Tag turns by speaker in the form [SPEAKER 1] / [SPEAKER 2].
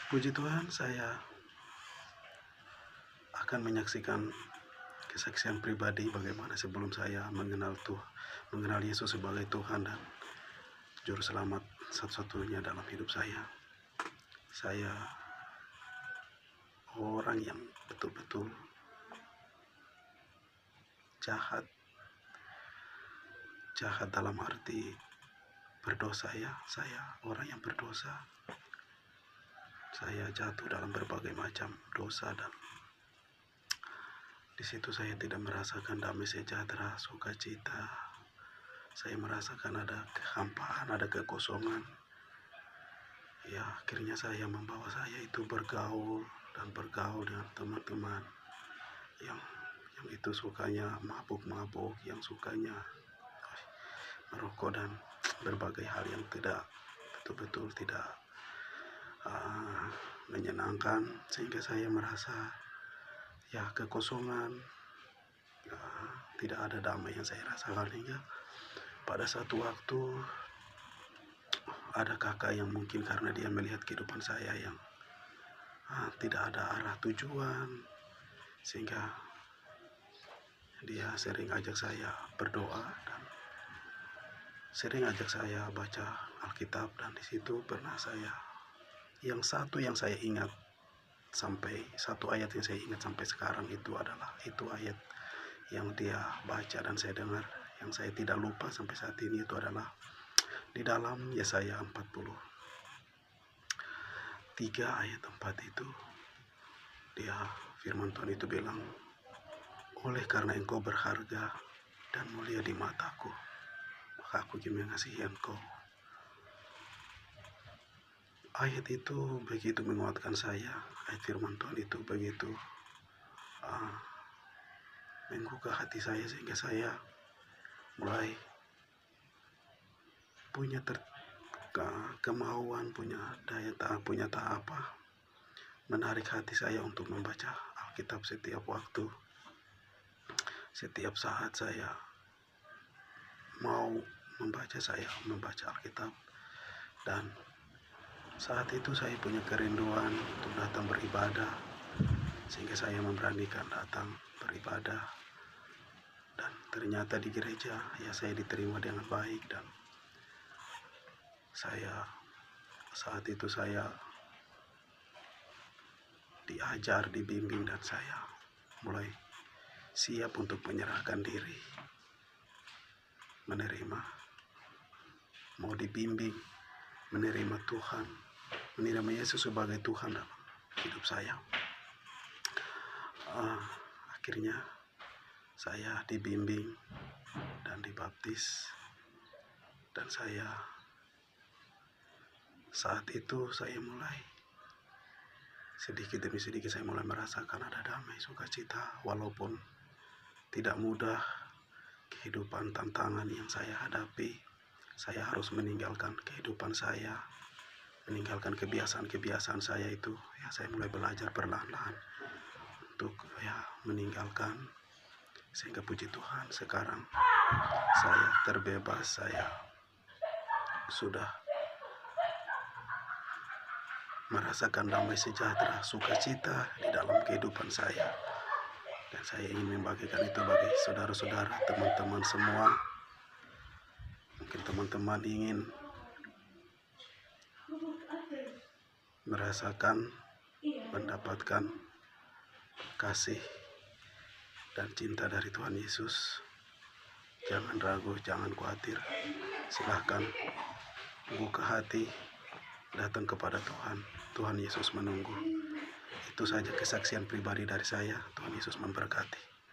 [SPEAKER 1] Puji Tuhan, saya akan menyaksikan kesaksian pribadi bagaimana sebelum saya mengenal Yesus sebagai Tuhan dan Juru Selamat satu-satunya dalam hidup saya. Saya orang yang betul-betul jahat dalam arti berdosa ya. Saya orang yang berdosa. Saya jatuh dalam berbagai macam dosa dan di situ saya tidak merasakan damai sejahtera, sukacita. Saya merasakan ada kehampaan, ada kekosongan. Ya, akhirnya saya membawa saya itu bergaul dengan teman-teman yang itu sukanya mabuk-mabuk, yang sukanya merokok dan berbagai hal yang betul-betul tidak menyenangkan, sehingga saya merasa ya kekosongan, tidak ada damai yang saya rasakan. Hingga pada satu waktu ada kakak yang mungkin karena dia melihat kehidupan saya yang tidak ada arah tujuan, sehingga dia sering ajak saya berdoa dan sering ajak saya baca Alkitab. Dan di situ pernah saya satu ayat yang saya ingat sampai sekarang itu ayat yang dia baca dan saya dengar, yang saya tidak lupa sampai saat ini. Itu adalah di dalam Yesaya 43 ayat 4 itu, dia firman Tuhan itu bilang, oleh karena engkau berharga dan mulia di mataku, maka aku ingin mengasihi engkau. Ayat itu begitu menguatkan saya. Ayat firman Tuhan itu begitu menggugah hati saya, sehingga saya mulai punya kemauan, punya menarik hati saya untuk membaca Alkitab setiap waktu. Setiap saat saya mau membaca Alkitab. Dan saat itu saya punya kerinduan untuk datang beribadah, sehingga saya memberanikan datang beribadah. Dan ternyata di gereja ya saya diterima dengan baik, dan saat itu saya diajar, dibimbing, dan saya mulai siap untuk menyerahkan diri, mau dibimbing, menerima Tuhan, menerima Yesus sebagai Tuhan dalam hidup saya. Akhirnya saya dibimbing dan dibaptis, dan saat itu saya mulai sedikit demi sedikit saya mulai merasakan ada damai, sukacita, walaupun tidak mudah kehidupan, tantangan yang saya hadapi. Saya harus meninggalkan kehidupan saya, meninggalkan kebiasaan saya itu. Ya, saya mulai belajar perlahan-lahan untuk meninggalkan, sehingga puji Tuhan sekarang saya terbebas. Saya sudah merasakan damai sejahtera, sukacita di dalam kehidupan saya. Dan saya ingin membagikan itu bagi saudara-saudara, teman-teman semua. Mungkin teman-teman ingin mendapatkan kasih dan cinta dari Tuhan Yesus. Jangan ragu, jangan khawatir. Silahkan buka hati, datang kepada Tuhan. Tuhan Yesus menunggu. Itu saja kesaksian pribadi dari saya. Tuhan Yesus memberkati.